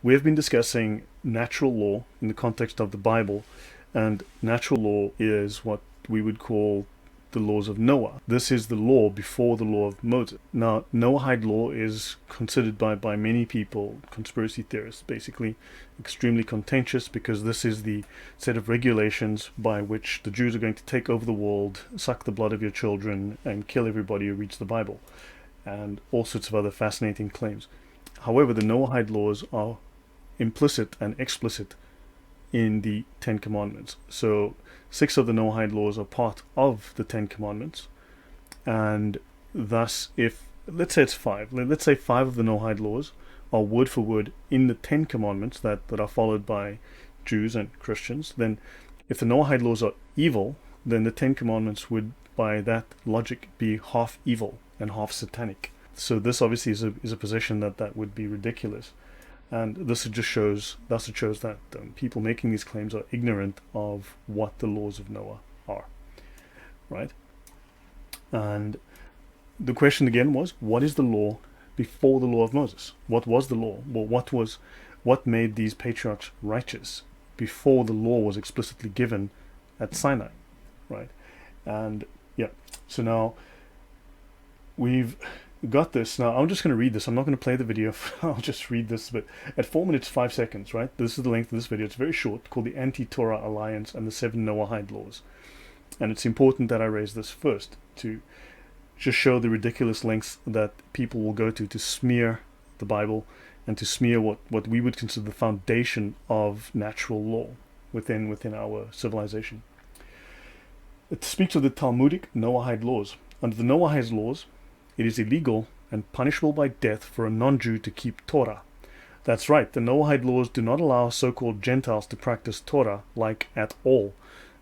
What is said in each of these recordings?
We have been discussing natural law in the context of the Bible, and natural law is what we would call the laws of Noah. This is the law before the law of Moses. Now, Noahide law is considered by many people, conspiracy theorists, basically extremely contentious, because this is the set of regulations by which the Jews are going to take over the world, suck the blood of your children, and kill everybody who reads the Bible, and all sorts of other fascinating claims. However, the Noahide laws are implicit and explicit in the Ten Commandments. So 6 of the Noahide laws are part of the Ten Commandments, and thus if, let's say it's 5, let's say 5 of the Noahide laws are word for word in the Ten Commandments that are followed by Jews and Christians, then if the Noahide laws are evil, then the Ten Commandments would, by that logic, be half evil and half satanic. So this obviously is a position that would be ridiculous. And this just shows that people making these claims are ignorant of what the laws of Noah are, right? And the question again was, what is the law before the law of Moses? What was the law? Well, what made these patriarchs righteous before the law was explicitly given at Sinai, right? And yeah, so now we've got this. Now I'm just going to read this. I'm not going to play the video. I'll just read this. But at 4 minutes 5 seconds, right? This is the length of this video. It's very short, called the Anti-Torah Alliance and the 7 Noahide Laws. And it's important that I raise this first to just show the ridiculous lengths that people will go to smear the Bible and to smear what we would consider the foundation of natural law within our civilization. It speaks of the Talmudic Noahide laws. Under the Noahide laws, it is illegal and punishable by death for a non-Jew to keep Torah. That's right, the Noahide laws do not allow so-called Gentiles to practice Torah like at all.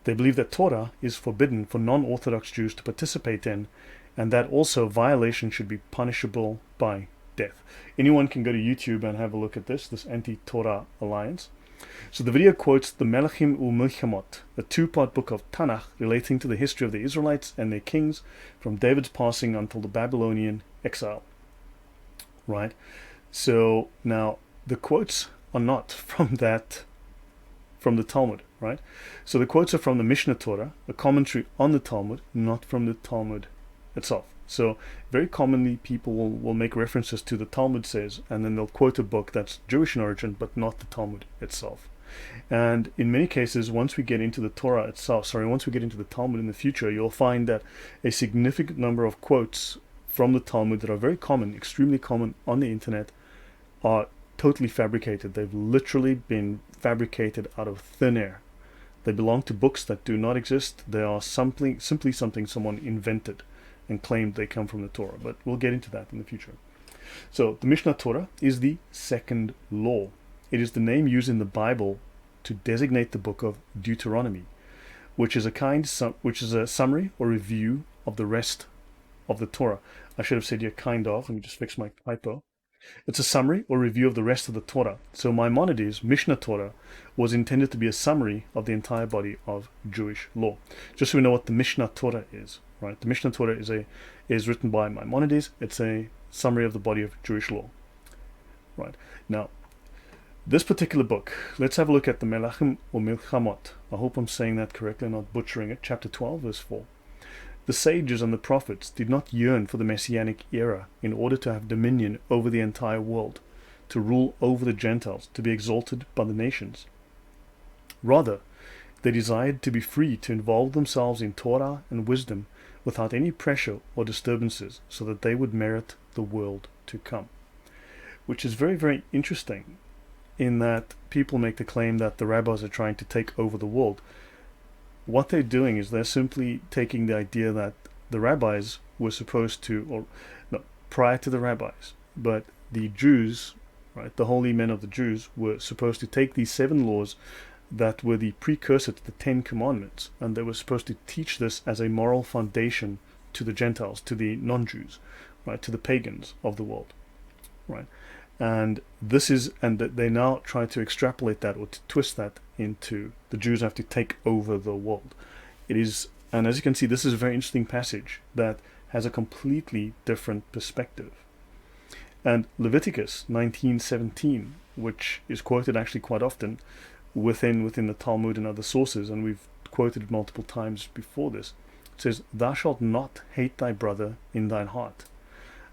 They believe that Torah is forbidden for non-Orthodox Jews to participate in, and that also violation should be punishable by death. Anyone can go to YouTube and have a look at this Anti-Torah Alliance. So the video quotes the Melachim u'Milchamot, a 2-part book of Tanakh relating to the history of the Israelites and their kings from David's passing until the Babylonian exile. Right? So now the quotes are not from the Talmud, right? So the quotes are from the Mishnah Torah, a commentary on the Talmud, not from the Talmud itself. So very commonly people will make references to the Talmud says, and then they'll quote a book that's Jewish in origin, but not the Talmud itself. And in many cases, once we get into the Torah itself, once we get into the Talmud in the future, you'll find that a significant number of quotes from the Talmud that are very common, extremely common on the internet, are totally fabricated. They've literally been fabricated out of thin air. They belong to books that do not exist. They are simply something someone invented and claimed they come from the Torah, but we'll get into that in the future. So the Mishnah Torah is the second law. It is the name used in the Bible to designate the book of Deuteronomy, which is a summary or review of the rest of the Torah. I should have said here kind of. Let me just fix my typo. It's a summary or review of the rest of the Torah. So Maimonides' Mishnah Torah was intended to be a summary of the entire body of Jewish law. Just so we know what the Mishnah Torah is, right? The Mishnah Torah is written by Maimonides. It's a summary of the body of Jewish law, right? Now, this particular book, let's have a look at the Melachim u'Milchamot. I hope I'm saying that correctly, not butchering it. Chapter 12, verse 4. The sages and the prophets did not yearn for the Messianic era in order to have dominion over the entire world, to rule over the Gentiles, to be exalted by the nations. Rather, they desired to be free to involve themselves in Torah and wisdom without any pressure or disturbances, so that they would merit the world to come. Which is very, very interesting, in that people make the claim that the rabbis are trying to take over the world. What they're doing is they're simply taking the idea that the rabbis were supposed to, or no, prior to the rabbis, but the Jews, right, the holy men of the Jews were supposed to take these 7 laws that were the precursor to the 10 Commandments, and they were supposed to teach this as a moral foundation to the Gentiles, to the non-Jews, right, to the pagans of the world, right? And they now try to extrapolate that or to twist that into the Jews have to take over the world. It is, and as you can see, this is a very interesting passage that has a completely different perspective. And Leviticus 19:17, which is quoted actually quite often within the Talmud and other sources, and we've quoted it multiple times before this, it says, "Thou shalt not hate thy brother in thine heart.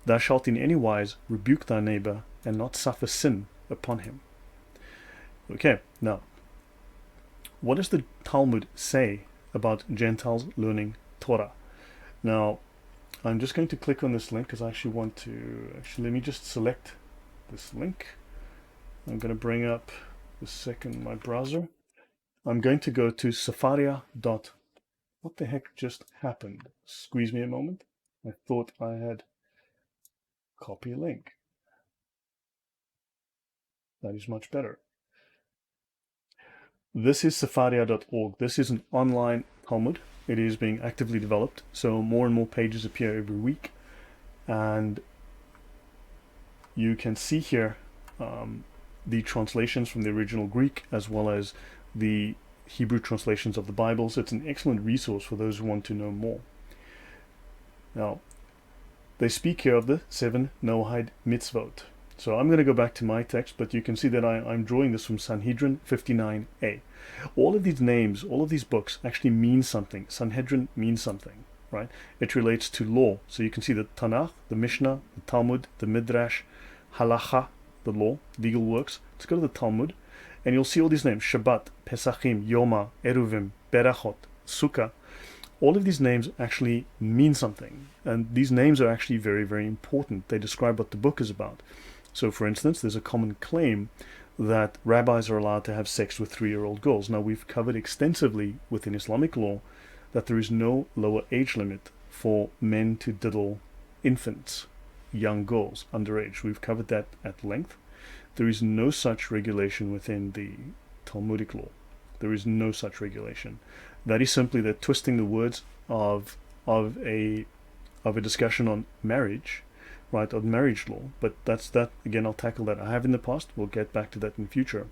Thou shalt in any wise rebuke thy neighbor and not suffer sin upon him." Okay, now, what does the Talmud say about Gentiles learning Torah? Now, I'm just going to click on this link because I actually want to, let me just select this link. I'm going to bring up my browser. I'm going to go to Safaria. What the heck just happened? Squeeze me a moment. I thought I had copy link. That is much better. This is safaria.org. This is an online Talmud. It is being actively developed, so more and more pages appear every week. And you can see here the translations from the original Greek as well as the Hebrew translations of the Bible. So it's an excellent resource for those who want to know more. Now, they speak here of the 7 Noahide mitzvot. So I'm going to go back to my text, but you can see that I'm drawing this from Sanhedrin 59a. All of these names, all of these books actually mean something. Sanhedrin means something, right? It relates to law. So you can see the Tanakh, the Mishnah, the Talmud, the Midrash, Halacha, the law, legal works. Let's go to the Talmud, and you'll see all these names: Shabbat, Pesachim, Yoma, Eruvim, Berachot, Sukkah. All of these names actually mean something, and these names are actually very, very important. They describe what the book is about. So, for instance, there's a common claim that rabbis are allowed to have sex with 3-year-old girls. Now, we've covered extensively within Islamic law that there is no lower age limit for men to diddle infants, young girls, underage. We've covered that at length. There is no such regulation within the Talmudic law. There is no such regulation. That is simply the twisting the words of a discussion on marriage, right, of marriage law. But that's that. Again, I'll tackle that. I have in the past. We'll get back to that in the future.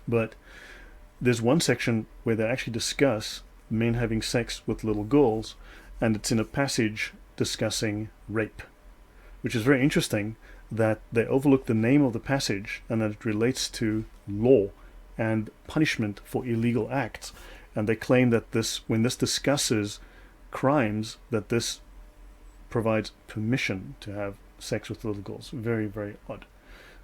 But there's one section where they actually discuss men having sex with little girls, and it's in a passage discussing rape, which is very interesting that they overlook the name of the passage and that it relates to law and punishment for illegal acts. And they claim that when this discusses crimes, that this provides permission to have sex with little girls. Very, very odd.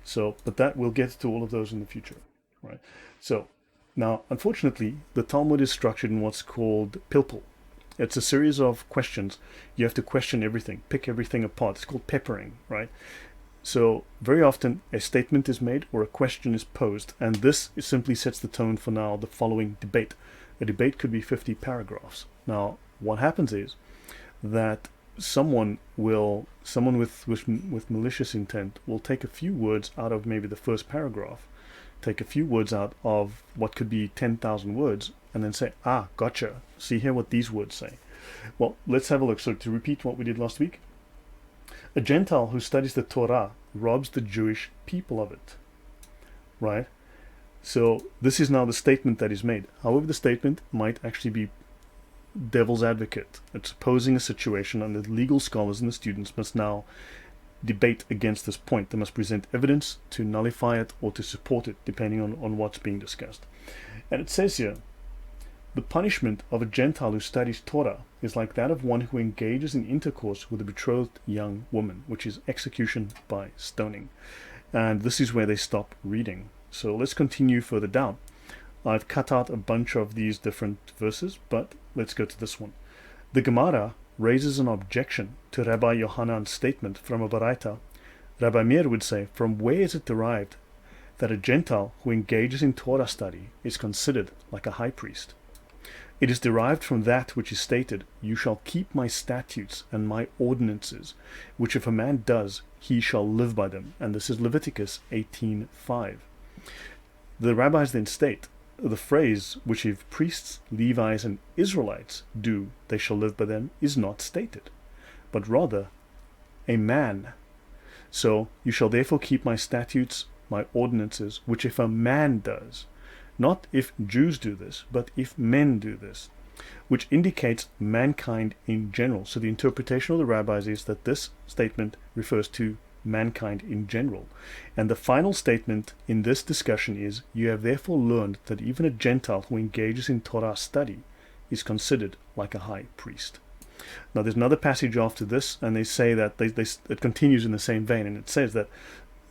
So, but that we'll get to all of those in the future, right? So, now, unfortunately, the Talmud is structured in what's called pilpul. It's a series of questions. You have to question everything, pick everything apart. It's called peppering, right? So very often a statement is made or a question is posed, and this simply sets the tone for now the following debate. A debate could be 50 paragraphs. Now, what happens is that someone with malicious intent will take a few words out of maybe the first paragraph, take a few words out of what could be 10,000 words, and then say, "Ah, gotcha. See here what these words say." Well, let's have a look. So to repeat what we did last week, a Gentile who studies the Torah robs the Jewish people of it, right? So this is now the statement that is made. However, the statement might actually be devil's advocate. It's posing a situation, and the legal scholars and the students must now debate against this point. They must present evidence to nullify it or to support it, depending on what's being discussed. And it says here, the punishment of a Gentile who studies Torah is like that of one who engages in intercourse with a betrothed young woman, which is execution by stoning. And this is where they stop reading. So let's continue further down. I've cut out a bunch of these different verses, but let's go to this one. The Gemara raises an objection to Rabbi Yohanan's statement from a Baraita. Rabbi Meir would say, from where is it derived that a Gentile who engages in Torah study is considered like a high priest? It is derived from that which is stated, "You shall keep my statutes and my ordinances, which if a man does, he shall live by them." And this is Leviticus 18:5. The rabbis then state, the phrase, which if priests, Levites, and Israelites do, they shall live by them, is not stated, but rather a man. So, you shall therefore keep my statutes, my ordinances, which if a man does, not if Jews do this, but if men do this, which indicates mankind in general. So the interpretation of the rabbis is that this statement refers to mankind in general. And the final statement in this discussion is, you have therefore learned that even a Gentile who engages in Torah study is considered like a high priest. Now there's another passage after this, and they say that it continues in the same vein, and it says that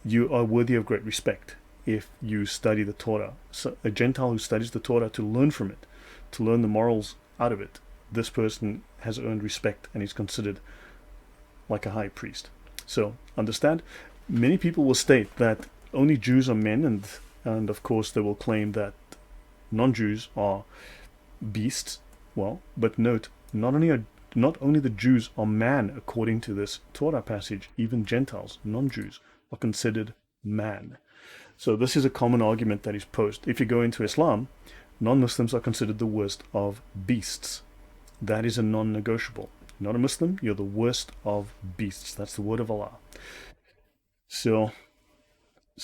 you are worthy of great respect if you study the Torah. So a Gentile who studies the Torah to learn from it, to learn the morals out of it, this person has earned respect and is considered like a high priest. So understand, many people will state that only Jews are men, and of course they will claim that non-Jews are beasts. Well, but note, not only the Jews are man according to this Torah passage, even Gentiles, non-Jews, are considered man. So this is a common argument that is posed. If you go into Islam, non-Muslims are considered the worst of beasts. That is a non-negotiable. You're not a Muslim, you're the worst of beasts. That's the word of Allah. So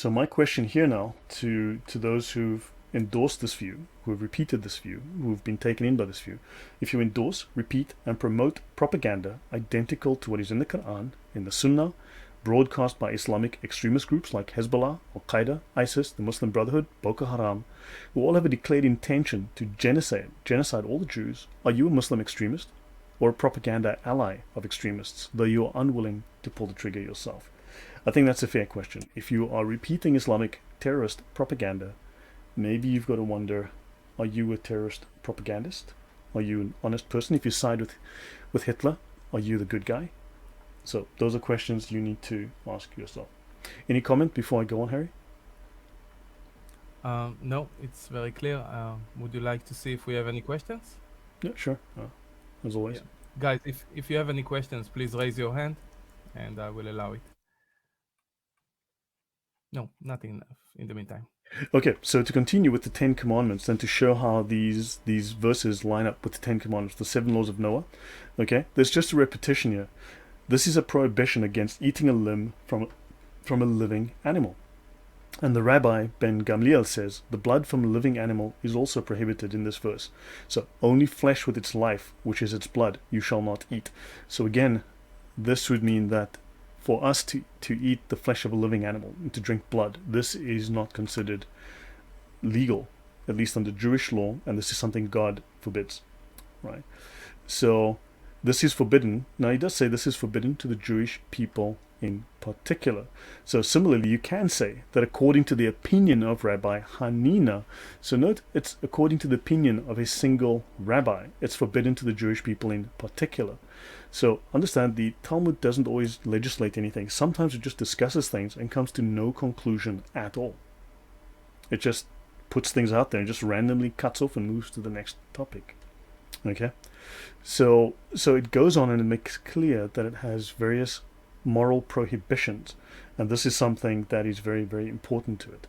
my question here now to those who've endorsed this view, who have repeated this view, who've been taken in by this view, if you endorse, repeat, and promote propaganda identical to what is in the Quran, in the Sunnah, broadcast by Islamic extremist groups like Hezbollah, Al-Qaeda, ISIS, the Muslim Brotherhood, Boko Haram, who all have a declared intention to genocide all the Jews, are you a Muslim extremist or a propaganda ally of extremists, though you are unwilling to pull the trigger yourself? I think that's a fair question. If you are repeating Islamic terrorist propaganda, maybe you've got to wonder, are you a terrorist propagandist? Are you an honest person? If you side with Hitler, are you the good guy? So those are questions you need to ask yourself. Any comment before I go on, Harry? No, it's very clear. Would you like to see if we have any questions? Yeah, sure. As always. Yeah. Guys, if you have any questions, please raise your hand and I will allow it. No, nothing in the meantime. Okay, so to continue with the Ten Commandments and to show how these verses line up with the Ten Commandments, the 7 laws of Noah, okay, there's just a repetition here. This is a prohibition against eating a limb from a living animal. And the Rabbi Ben Gamliel says the blood from a living animal is also prohibited in this verse. So only flesh with its life, which is its blood, you shall not eat. So again, this would mean that for us to eat the flesh of a living animal, and to drink blood, this is not considered legal, at least under Jewish law, and this is something God forbids, right? So this is forbidden. Now he does say this is forbidden to the Jewish people in particular. So similarly, you can say that according to the opinion of Rabbi Hanina, so note it's according to the opinion of a single rabbi, it's forbidden to the Jewish people in particular. So understand, the Talmud doesn't always legislate anything. Sometimes it just discusses things and comes to no conclusion at all. It just puts things out there and just randomly cuts off and moves to the next topic. Okay? So it goes on and it makes clear that it has various moral prohibitions, and this is something that is very, very important to it.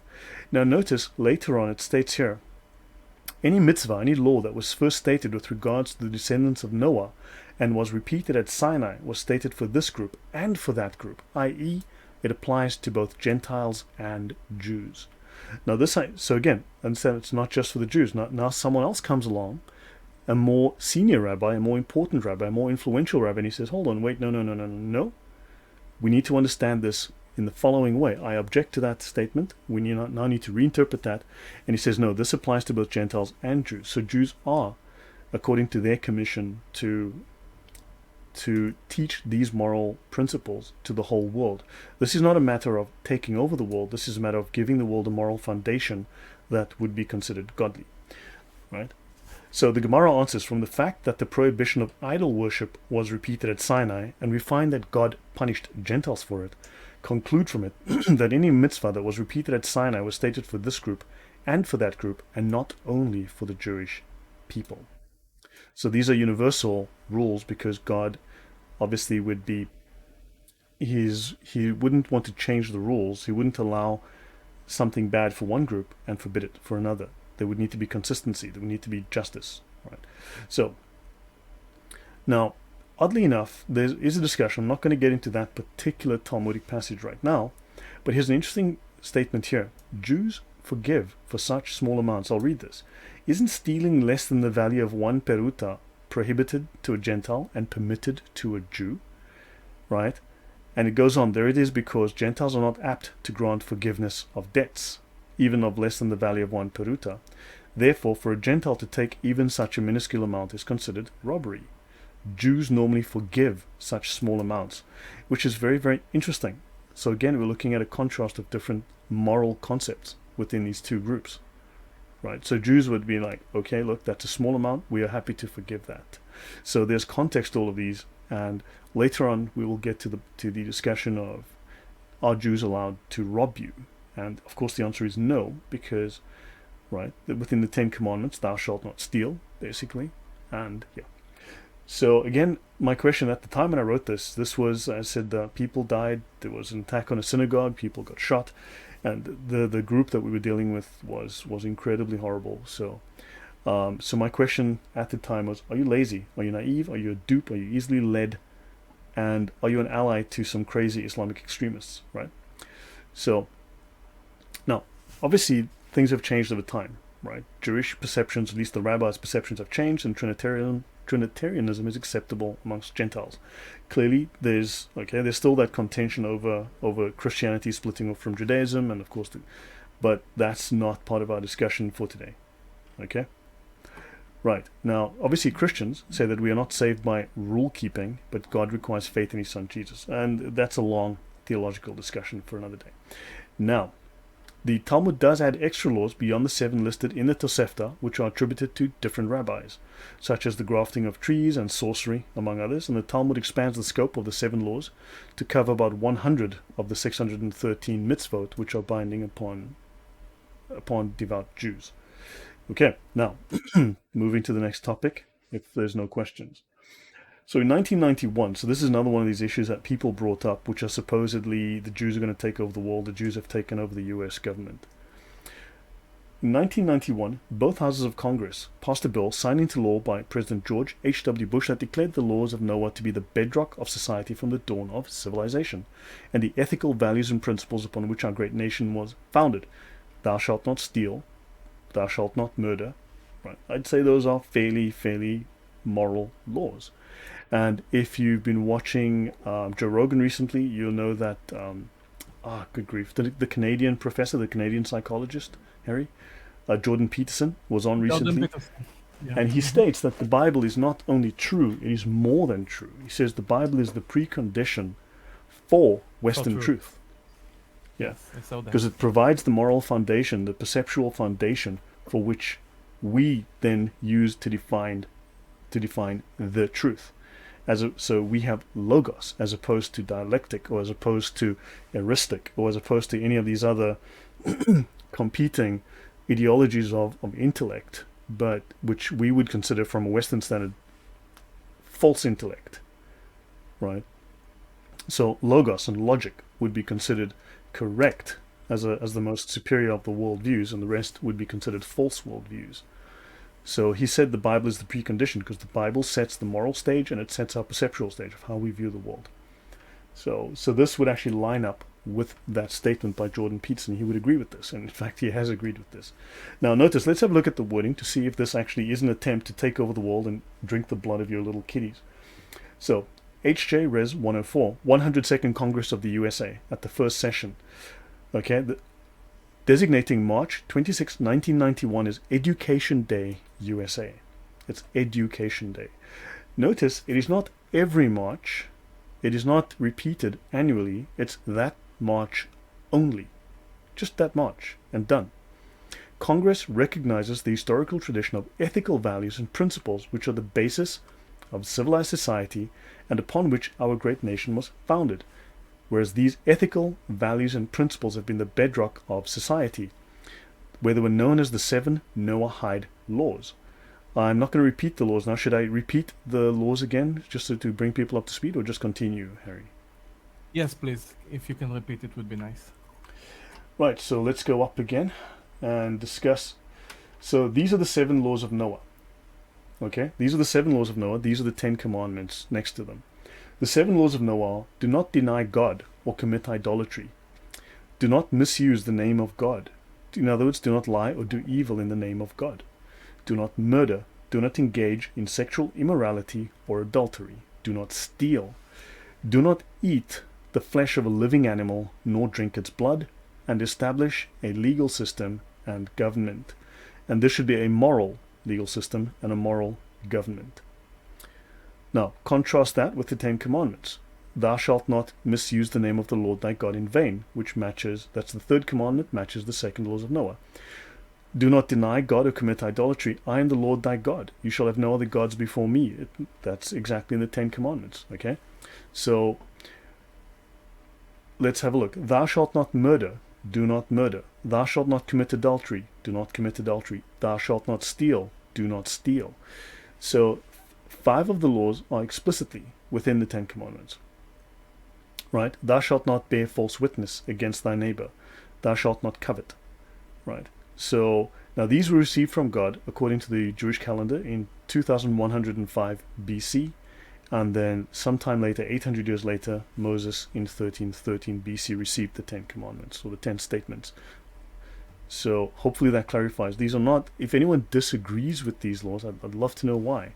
Now notice later on it states here, any mitzvah, any law that was first stated with regards to the descendants of Noah and was repeated at Sinai was stated for this group and for that group, i.e. it applies to both Gentiles and Jews. Now so again, understand it's not just for the Jews. Now someone else comes along, a more senior rabbi, a more important rabbi, a more influential rabbi, and he says, hold on, wait, no. We need to understand this in the following way. I object to that statement. We now need to reinterpret that. And he says, no, this applies to both Gentiles and Jews. So Jews are, according to their commission, to teach these moral principles to the whole world. This is not a matter of taking over the world. This is a matter of giving the world a moral foundation that would be considered godly. Right? So the Gemara answers, from the fact that the prohibition of idol worship was repeated at Sinai, and we find that God punished Gentiles for it, conclude from it that any mitzvah that was repeated at Sinai was stated for this group and for that group, and not only for the Jewish people. So these are universal rules, because God obviously would be, he wouldn't want to change the rules. He wouldn't allow something bad for one group and forbid it for another. There would need to be consistency. There would need to be justice. Right? So, now, oddly enough, there is a discussion. I'm not going to get into that particular Talmudic passage right now, but here's an interesting statement here. Jews forgive for such small amounts. I'll read this. Isn't stealing less than the value of 1 peruta prohibited to a Gentile and permitted to a Jew? Right? And it goes on, there it is because Gentiles are not apt to grant forgiveness of debts, even of less than the value of one peruta. Therefore, for a Gentile to take even such a minuscule amount is considered robbery. Jews normally forgive such small amounts, which is very, very interesting. So again, we're looking at a contrast of different moral concepts within these two groups. Right? So Jews would be like, okay, look, that's a small amount, we are happy to forgive that. So there's context to all of these, and later on we will get to the discussion of, are Jews allowed to rob you? And of course the answer is no, because right, within the 10 Commandments, thou shalt not steal, basically. And yeah. So again, my question at the time when I wrote this was, I said, people died, there was an attack on a synagogue, people got shot, and the group that we were dealing with was incredibly horrible. So so my question at the time was, are you lazy? Are you naive? Are you a dupe? Are you easily led? And are you an ally to some crazy Islamic extremists, right? So now, obviously, things have changed over time, right? Jewish perceptions, at least the rabbis' perceptions, have changed, and Trinitarianism is acceptable amongst Gentiles. Clearly, there's still that contention over Christianity splitting off from Judaism, and of course, but that's not part of our discussion for today. Okay? Right. Now, obviously, Christians say that we are not saved by rule keeping, but God requires faith in His Son Jesus, and that's a long theological discussion for another day. Now, the Talmud does add extra laws beyond the 7 listed in the Tosefta, which are attributed to different rabbis, such as the grafting of trees and sorcery, among others, and the Talmud expands the scope of the 7 laws to cover about 100 of the 613 mitzvot, which are binding upon devout Jews. Okay, now, moving to the next topic, if there's no questions. So in 1991, so this is another one of these issues that people brought up, which are supposedly the Jews are going to take over the world, the Jews have taken over the US government. In 1991, both houses of Congress passed a bill signed into law by President George H.W. Bush that declared the laws of Noah to be the bedrock of society from the dawn of civilization, and the ethical values and principles upon which our great nation was founded. Thou shalt not steal, thou shalt not murder. Right? I'd say those are fairly moral laws. And if you've been watching Joe Rogan recently, you'll know that, good grief, the Canadian professor, the Canadian psychologist, Harry, Jordan Peterson, was on recently. Yeah. And he states that the Bible is not only true, it is more than true. He says the Bible is the precondition for Western truth. Yeah, because it provides the moral foundation, the perceptual foundation for which we then use to define the truth. So we have logos as opposed to dialectic, or as opposed to heuristic, or as opposed to any of these other competing ideologies of intellect, but which we would consider from a Western standard false intellect, right? So logos and logic would be considered correct as the most superior of the worldviews, and the rest would be considered false worldviews. So he said the Bible is the precondition because the Bible sets the moral stage and it sets our perceptual stage of how we view the world. So this would actually line up with that statement by Jordan Peterson. He would agree with this, and in fact he has agreed with this. Now notice, let's have a look at the wording to see if this actually is an attempt to take over the world and drink the blood of your little kiddies. So HJ Res 104, 102nd Congress of the USA at the first session. Okay, designating March 26, 1991 as Education Day USA. It's Education Day. Notice it is not every March. It is not repeated annually. It's that March only. Just that March and done. Congress recognizes the historical tradition of ethical values and principles which are the basis of civilized society and upon which our great nation was founded, whereas these ethical values and principles have been the bedrock of society, where they were known as the 7 Noahide laws. I'm not going to repeat the laws now. Should I repeat the laws again, just to bring people up to speed, or just continue, Harry? Yes, please. If you can repeat, it would be nice. Right, so let's go up again and discuss. So these are the 7 laws of Noah. Okay, these are the 7 laws of Noah. These are the 10 commandments next to them. The 7 laws of Noah: do not deny God or commit idolatry. Do not misuse the name of God. In other words, do not lie or do evil in the name of God. Do not murder. Do not engage in sexual immorality or adultery. Do not steal. Do not eat the flesh of a living animal, nor drink its blood, and establish a legal system and government. And this should be a moral legal system and a moral government. Now, contrast that with the Ten Commandments. Thou shalt not misuse the name of the Lord thy God in vain, which matches, that's the third commandment, matches the second laws of Noah. Do not deny God or commit idolatry. I am the Lord thy God. You shall have no other gods before me. That's exactly in the Ten Commandments, okay? So, let's have a look. Thou shalt not murder. Do not murder. Thou shalt not commit adultery. Do not commit adultery. Thou shalt not steal. Do not steal. So, 5 of the laws are explicitly within the Ten Commandments. Right? Thou shalt not bear false witness against thy neighbor. Thou shalt not covet. Right? So, now these were received from God according to the Jewish calendar in 2105 BC, and then sometime later, 800 years later, Moses in 1313 BC received the Ten Commandments, or the 10 statements. So hopefully that clarifies. These are not, if anyone disagrees with these laws, I'd love to know why.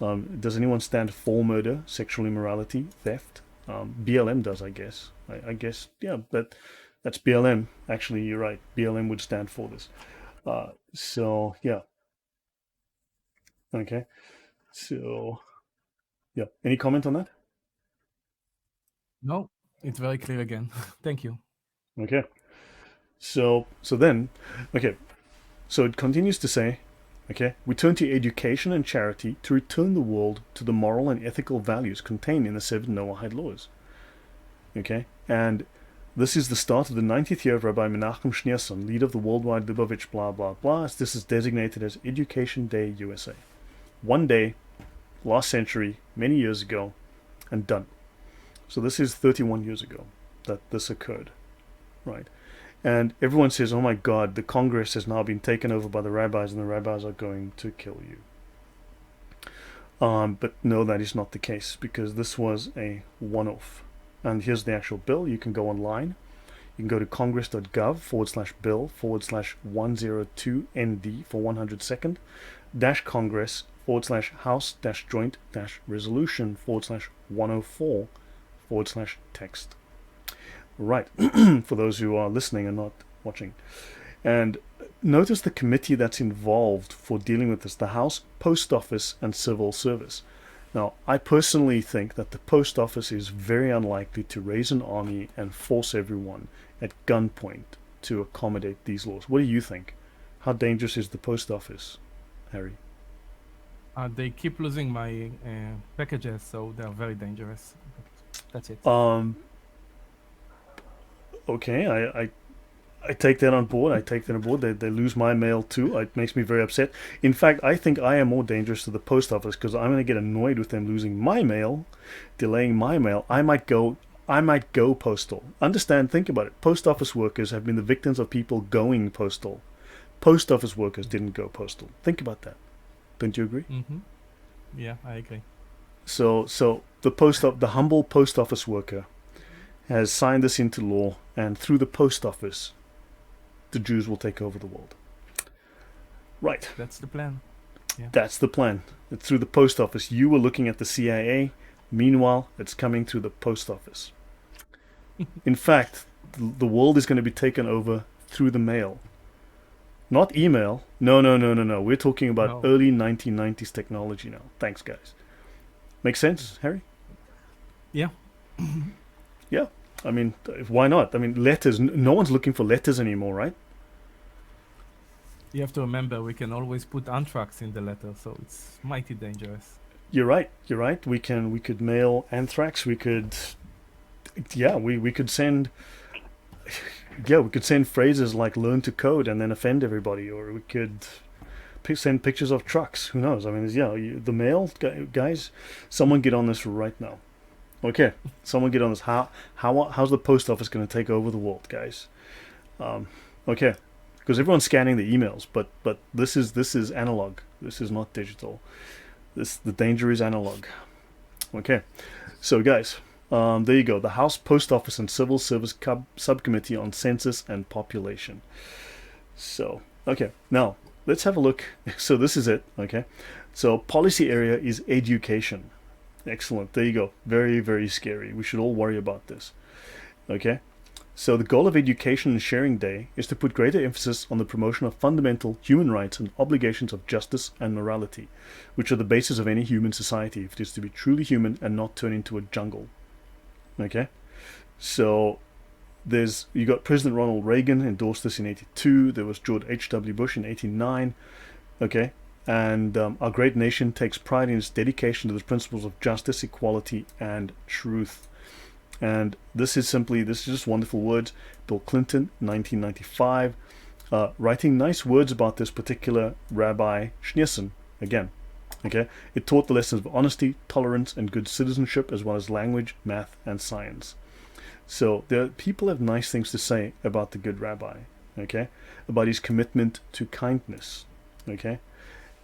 Does anyone stand for murder, sexual immorality, theft? BLM does, I guess. I guess, yeah, but that's BLM. Actually, you're right. BLM would stand for this. So, yeah. Okay. So, yeah. Any comment on that? No, it's very clear again. Thank you. Okay. So then, okay. So it continues to say, okay, we turn to education and charity to return the world to the moral and ethical values contained in the 7 Noahide laws. Okay, and this is the start of the 90th year of Rabbi Menachem Schneerson, leader of the worldwide Lubavitch blah blah blah. This is designated as Education Day USA. One day, last century, many years ago, and done. So this is 31 years ago that this occurred, right? And everyone says, oh my God, the Congress has now been taken over by the rabbis and the rabbis are going to kill you. But no, that is not the case, because this was a one-off. And here's the actual bill. You can go online. You can go to congress.gov/bill/102ND for 102nd Congress/house-joint-resolution/104/text. Right, for those who are listening and not watching. And notice the committee that's involved for dealing with this, the House, Post Office, and Civil Service. Now, I personally think that the Post Office is very unlikely to raise an army and force everyone at gunpoint to accommodate these laws. What do you think? How dangerous is the Post Office, Harry? They keep losing my packages, so they're very dangerous. That's it. Okay, I take that on board. They lose my mail too. It makes me very upset. In fact, I think I am more dangerous to the post office because I'm going to get annoyed with them losing my mail, delaying my mail. I might go postal. Think about it. Post office workers have been the victims of people going postal. Post office workers didn't go postal. Think about that. Don't you agree? Mm-hmm. Yeah, I agree. So the humble post office worker has signed this into law, and through the post office, the Jews will take over the world. Right. That's the plan. Yeah. That's the plan. It's through the post office. You were looking at the CIA. Meanwhile, it's coming through the post office. In fact, the world is going to be taken over through the mail. Not email. No. We're talking about early 1990s technology now. Thanks, guys. Make sense, Harry? Yeah. Yeah. I mean, why not? I mean, letters. No one's looking for letters anymore, right? You have to remember, we can always put anthrax in the letter, so it's mighty dangerous. You're right. We could mail anthrax. We could send. Yeah, we could send phrases like "learn to code" and then offend everybody, or we could send pictures of trucks. Who knows? I mean, the mail guys. Someone get on this right now. Okay, someone get on this. How's the post office going to take over the world, guys? Okay, because everyone's scanning the emails, but this is analog. This is not digital. The danger is analog. Okay, so guys, there you go. The House Post Office and Civil Service Subcommittee on Census and Population. So okay, now let's have a look. So this is it. Okay, so policy area is education. Excellent. There you go. Very, very scary. We should all worry about this. Okay? So the goal of Education and Sharing Day is to put greater emphasis on the promotion of fundamental human rights and obligations of justice and morality, which are the basis of any human society if it is to be truly human and not turn into a jungle. Okay? So you got President Ronald Reagan endorsed this in 82. There was George H.W. Bush in 89. Okay? And our great nation takes pride in its dedication to the principles of justice, equality, and truth. And this is just wonderful words. Bill Clinton, 1995, writing nice words about this particular Rabbi Schneerson again. Okay, it taught the lessons of honesty, tolerance, and good citizenship, as well as language, math, and science. So people have nice things to say about the good rabbi. Okay, about his commitment to kindness. Okay,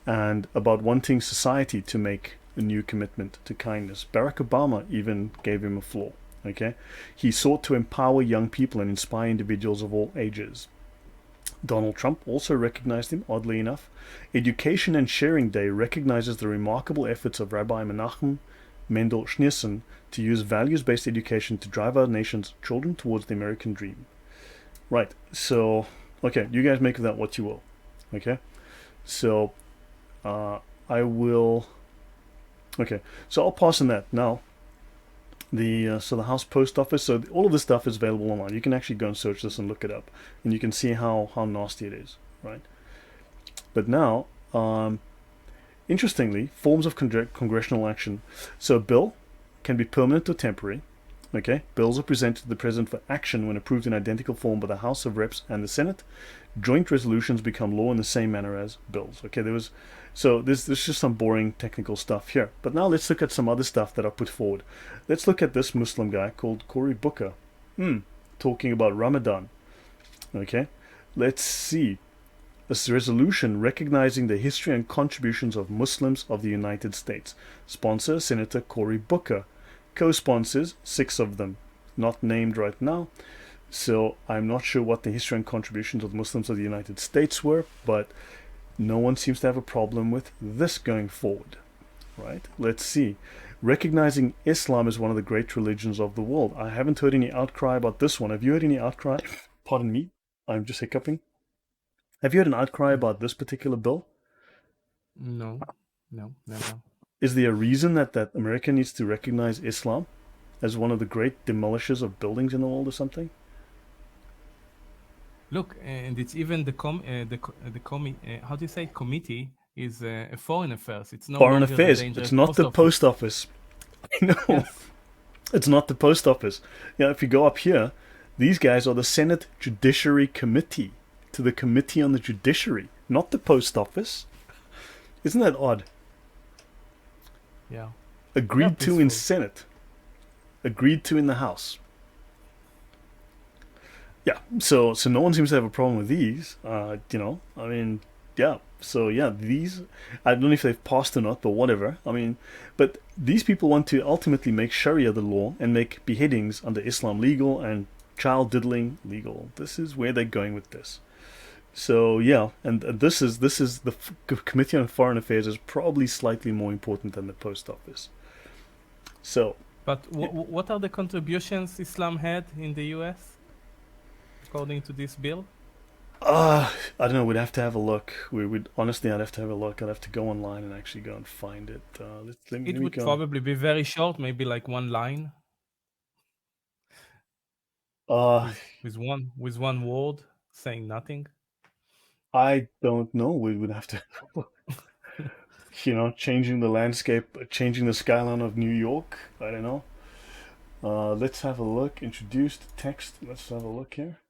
and about wanting society to make a new commitment to kindness. Barack Obama even gave him a flaw. Okay, he sought to empower young people and inspire individuals of all ages. Donald Trump also recognized him, oddly enough. Education and Sharing Day recognizes the remarkable efforts of Rabbi Menachem Mendel Schneerson to use values-based education to drive our nation's children towards the American dream. Right, so, okay, you guys make of that what you will. Okay, so I will... Okay, so I'll pass on that now. So the House Post Office, so all of this stuff is available online. You can actually go and search this and look it up, and you can see how nasty it is, right? But now, interestingly, forms of congressional action. So a bill can be permanent or temporary. Okay, bills are presented to the President for action when approved in identical form by the House of Reps and the Senate. Joint resolutions become law in the same manner as bills. Okay, there's just some boring technical stuff here. But now let's look at some other stuff that are put forward. Let's look at this Muslim guy called Cory Booker, talking about Ramadan. Okay, let's see. A resolution recognizing the history and contributions of Muslims of the United States. Sponsor, Senator Cory Booker. Co-sponsors, 6 of them. Not named right now. So I'm not sure what the history and contributions of the Muslims of the United States were, but no one seems to have a problem with this going forward. Right? Let's see. Recognizing Islam as one of the great religions of the world. I haven't heard any outcry about this one. Have you heard any outcry? Pardon me, I'm just hiccuping. Have you heard an outcry about this particular bill? No, never. Is there a reason that America needs to recognize Islam as one of the great demolishers of buildings in the world or something? Look, and it's even how do you say, committee is a foreign affairs. It's no foreign longer affairs. The It's not the post office. No, Yes. It's not the post office. Yeah, if you go up here, these guys are the Senate Judiciary Committee, to the Committee on the Judiciary, not the post office. Isn't that odd? Yeah. Agreed to in peaceful. Senate, agreed to in the House. Yeah, so no one seems to have a problem with these. I mean, yeah. So yeah, these, I don't know if they've passed or not, but whatever. I mean, but these people want to ultimately make Sharia the law and make beheadings under Islam legal and child diddling legal. This is where they're going with this. So yeah, and this is the Committee on Foreign Affairs is probably slightly more important than the post office. So, But what are the contributions Islam had in the U.S. according to this bill? I don't know. We'd have to have a look. Honestly, I'd have to have a look. I'd have to go online and actually go and find it. Let It me would go. probably be very short, maybe like one line with one word saying nothing. I don't know. We would have to, changing the landscape, changing the skyline of New York. I don't know. Let's have a look. Introduced text. Let's have a look here.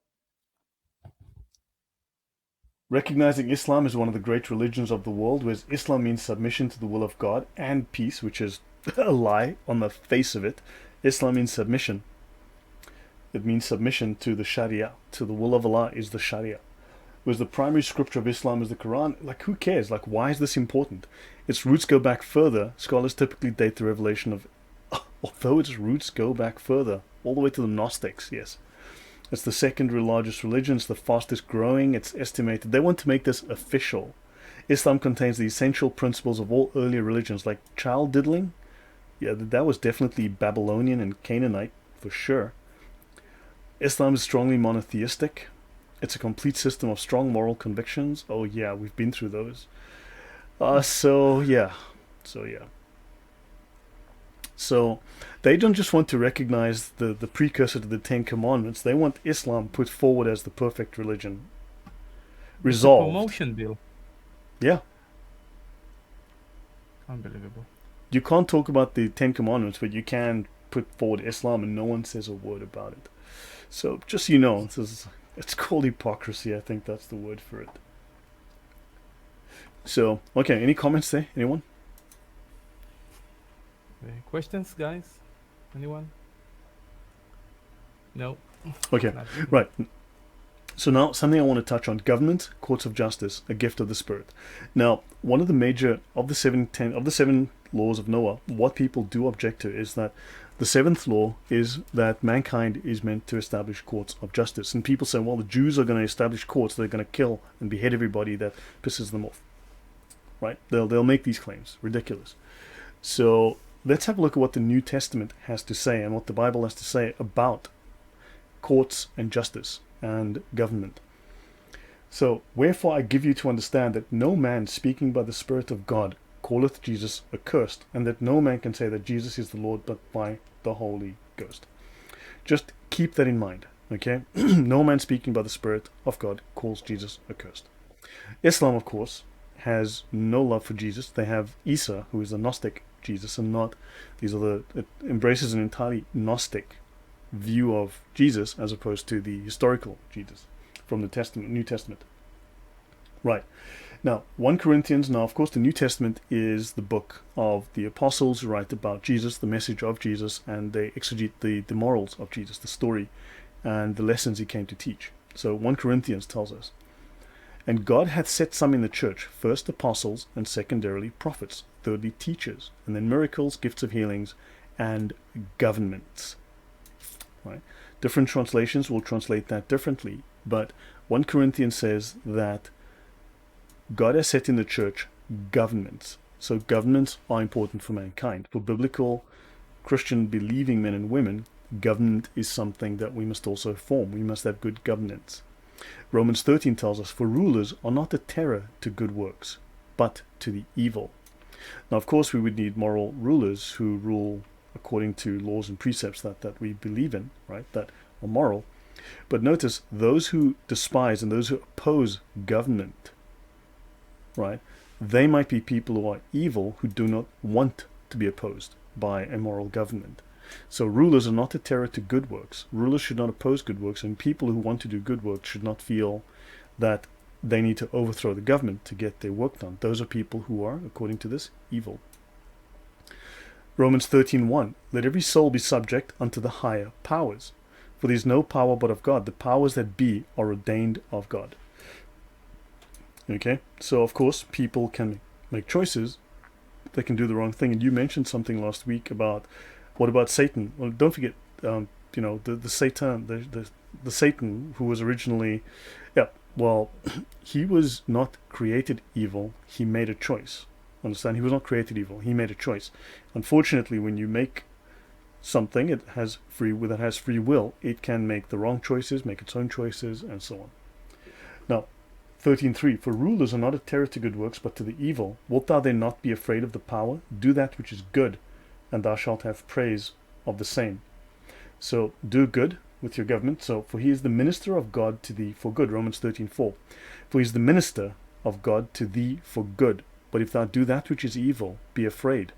Recognizing Islam as one of the great religions of the world, whereas Islam means submission to the will of God and peace, which is a lie on the face of it. Islam means submission. It means submission to the Sharia, to the will of Allah is the Sharia. Whereas the primary scripture of Islam is the Quran. Like, who cares? Like, why is this important? Its roots go back further. Scholars typically date the revelation of, although its roots go back further, all the way to the Gnostics, yes. It's the secondary largest religion. It's the fastest growing. It's estimated. They want to make this official. Islam contains the essential principles of all earlier religions, like child diddling, Yeah, that was definitely Babylonian and Canaanite for sure. Islam is strongly monotheistic. It's a complete system of strong moral convictions. Oh yeah, we've been through those. So yeah, so yeah. So they don't just want to recognize the precursor to the Ten Commandments. They want Islam put forward as the perfect religion. It's a Resolved. promotion bill. Yeah. Unbelievable. You can't talk about the Ten Commandments, but you can put forward Islam and no one says a word about it. So just so you know, it's called hypocrisy. I think that's the word for it. So, okay, any comments there? Anyone? Questions, guys? Anyone? No. Okay, right. So now something I want to touch on: government, courts of justice, a gift of the Spirit. Now, one of the major of the seven laws of Noah, what people do object to is that the seventh law is that mankind is meant to establish courts of justice, and people say, well, the Jews are going to establish courts; they're going to kill and behead everybody that pisses them off. Right? They'll make these claims. Ridiculous. So let's have a look at what the New Testament has to say and what the Bible has to say about courts and justice and government. So, wherefore I give you to understand that no man speaking by the Spirit of God calleth Jesus accursed, and that no man can say that Jesus is the Lord but by the Holy Ghost. Just keep that in mind, okay? No man speaking by the Spirit of God calls Jesus accursed. Islam, of course, has no love for Jesus. They have Isa, who is a Gnostic Jesus, and not it embraces an entirely Gnostic view of Jesus as opposed to the historical Jesus from the New Testament. Right. Now, 1 Corinthians, now of course the New Testament is the book of the apostles who write about Jesus, the message of Jesus, and they exegete the morals of Jesus, the story and the lessons he came to teach. So 1 Corinthians tells us, and God hath set some in the church, first apostles, and secondarily prophets, thirdly teachers, and then miracles, gifts of healings, and governments. Right? Different translations will translate that differently, but 1 Corinthians says that God has set in the church governments. So governments are important for mankind. For biblical Christian believing men and women, government is something that we must also form. We must have good governance. Romans 13 tells us, for rulers are not a terror to good works, but to the evil. Now, of course, we would need moral rulers who rule according to laws and precepts that we believe in, right, that are moral. But notice, those who despise and those who oppose government, right, they might be people who are evil, who do not want to be opposed by a moral government. So rulers are not a terror to good works. Rulers should not oppose good works, and people who want to do good work should not feel that they need to overthrow the government to get their work done. Those are people who are, according to this, evil. Romans 13:1, let every soul be subject unto the higher powers, for there is no power but of God. The powers that be are ordained of God. Okay, so of course people can make choices. They can do the wrong thing. And you mentioned something last week about, what about Satan? Well, don't forget, the Satan who was originally, he was not created evil. He made a choice. Understand? He was not created evil. He made a choice. Unfortunately, when you make something that has free will, it can make the wrong choices, make its own choices, and so on. Now, 13:3, for rulers are not a terror to good works, but to the evil. Wilt thou then not be afraid of the power? Do that which is good, and thou shalt have praise of the same. So do good with your government. So, for he is the minister of God to thee for good. Romans 13:4. For he is the minister of God to thee for good. But if thou do that which is evil, be afraid.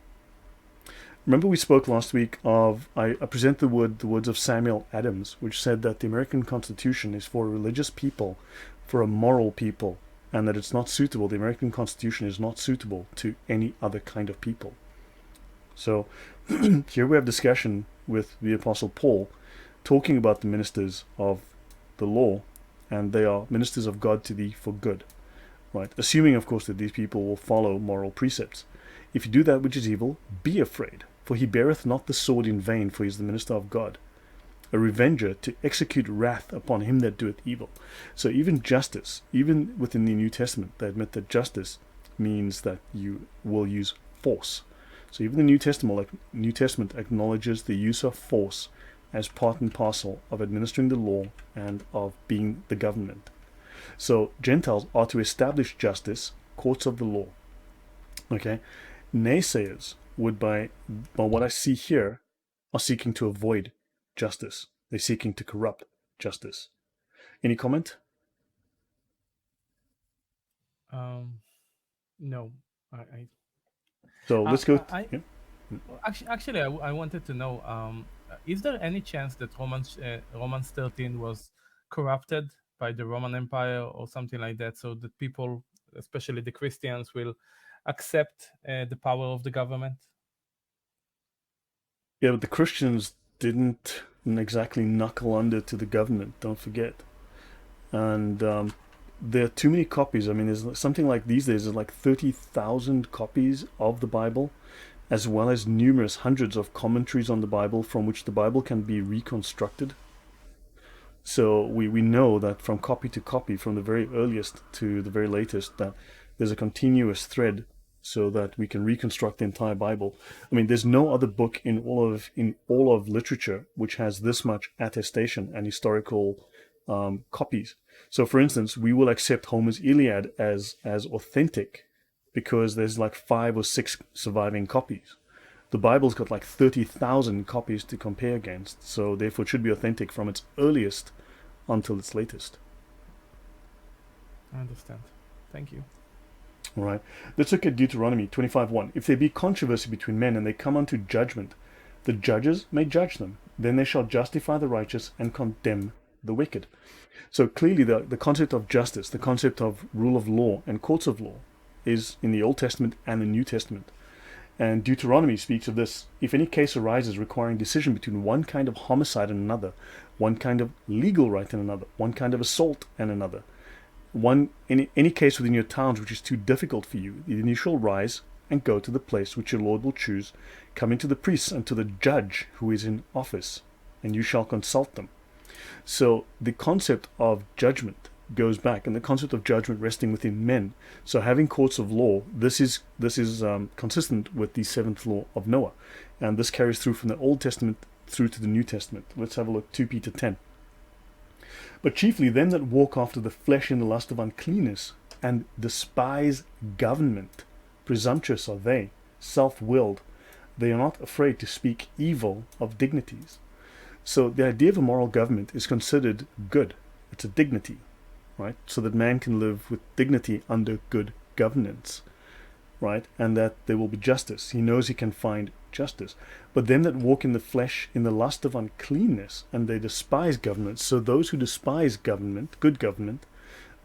Remember we spoke last week of, I present the words of Samuel Adams, which said that the American Constitution is for a religious people, for a moral people, and that it's not suitable. The American Constitution is not suitable to any other kind of people. So here we have discussion with the Apostle Paul talking about the ministers of the law, and they are ministers of God to thee for good. Right? Assuming, of course, that these people will follow moral precepts. If you do that which is evil, be afraid, for he beareth not the sword in vain, for he is the minister of God, a revenger to execute wrath upon him that doeth evil. So even justice, even within the New Testament, they admit that justice means that you will use force. So even the New Testament acknowledges the use of force as part and parcel of administering the law and of being the government. So Gentiles are to establish justice, courts of the law. Okay, naysayers would, by what I see here, are seeking to avoid justice. They're seeking to corrupt justice. Any comment? No, I, So I, let's go. I Yeah. actually, I wanted to know, is there any chance that Romans 13 was corrupted by the Roman Empire or something like that, so that people, especially the Christians, will accept the power of the government? Yeah, but the Christians didn't exactly knuckle under to the government. Don't forget. And there are too many copies. I mean, there's something like these days. There's like 30,000 copies of the Bible, as well as numerous hundreds of commentaries on the Bible from which the Bible can be reconstructed. So we know that from copy to copy, from the very earliest to the very latest, that there's a continuous thread so that we can reconstruct the entire Bible. I mean, there's no other book in all of literature which has this much attestation and historical copies. So, for instance, we will accept Homer's Iliad as authentic because there's like 5 or 6 surviving copies. The Bible's got like 30,000 copies to compare against, so therefore it should be authentic from its earliest until its latest. I understand. Thank you. All right. Let's look at Deuteronomy 25:1. If there be controversy between men and they come unto judgment, the judges may judge them. Then they shall justify the righteous and condemn the wicked. So clearly the concept of justice, the concept of rule of law and courts of law is in the Old Testament and the New Testament. And Deuteronomy speaks of this. If any case arises requiring decision between one kind of homicide and another, one kind of legal right and another, one kind of assault and another, any case within your towns which is too difficult for you, then you shall rise and go to the place which your Lord will choose, coming to the priests and to the judge who is in office, and you shall consult them. So the concept of judgment goes back, and the concept of judgment resting within men. So having courts of law, this is consistent with the 7th law of Noah, and this carries through from the Old Testament through to the New Testament. Let's have a look. 2 Peter 10. But chiefly them that walk after the flesh in the lust of uncleanness, and despise government. Presumptuous are they, self-willed. They are not afraid to speak evil of dignities. So the idea of a moral government is considered good. It's a dignity, right? So that man can live with dignity under good governance, right? And that there will be justice. He knows he can find justice. But them that walk in the flesh in the lust of uncleanness, and they despise government. So those who despise government, good government,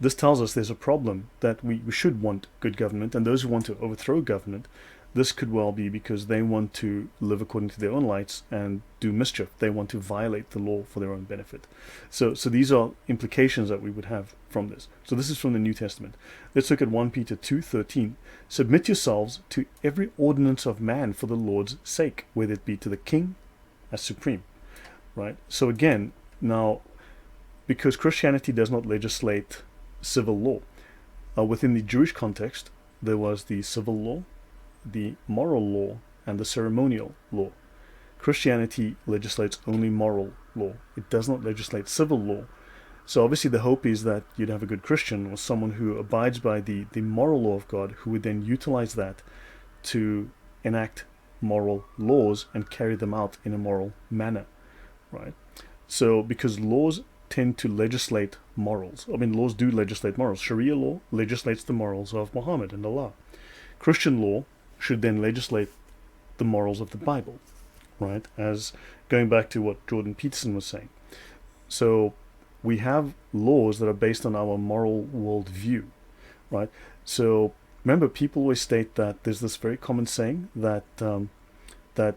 this tells us there's a problem, that we should want good government, and those who want to overthrow government, this could well be because they want to live according to their own lights and do mischief. They want to violate the law for their own benefit. So these are implications that we would have from this. So this is from the New Testament. Let's look at 1 Peter 2:13. Submit yourselves to every ordinance of man for the Lord's sake, whether it be to the king as supreme. Right? So again, now, because Christianity does not legislate civil law, within the Jewish context, there was the civil law, the moral law, and the ceremonial law. Christianity legislates only moral law. It does not legislate civil law. So obviously the hope is that you'd have a good Christian or someone who abides by the moral law of God, who would then utilize that to enact moral laws and carry them out in a moral manner, right? So because laws tend to legislate morals. I mean, laws do legislate morals. Sharia law legislates the morals of Muhammad and Allah. Christian law should then legislate the morals of the Bible, right? As going back to what Jordan Peterson was saying. So we have laws that are based on our moral worldview, right? So remember, people always state that there's this very common saying that that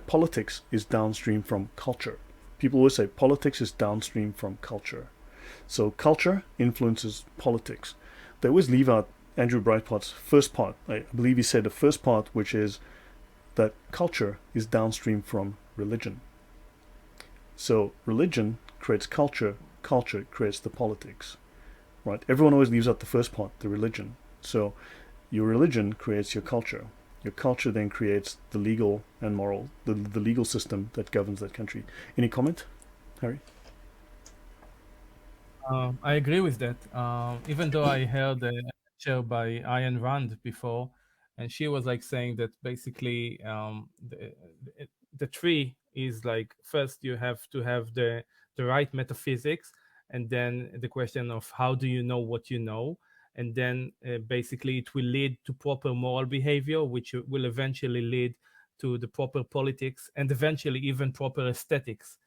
politics is downstream from culture. People always say politics is downstream from culture. So culture influences politics. They always leave out Andrew Breitbart's first part. I believe he said the first part, which is that culture is downstream from religion. So religion creates culture, culture creates the politics, right? Everyone always leaves out the first part, the religion. So Your religion creates your culture. Your culture then creates the legal and moral, the legal system that governs that country. Any comment, Harry? I agree with that. Even though I heard a lecture by Ayn Rand before, and she was like saying that basically the tree is like first you have to have the right metaphysics, and then the question of how do you know what you know, and then basically it will lead to proper moral behavior, which will eventually lead to the proper politics and eventually even proper aesthetics.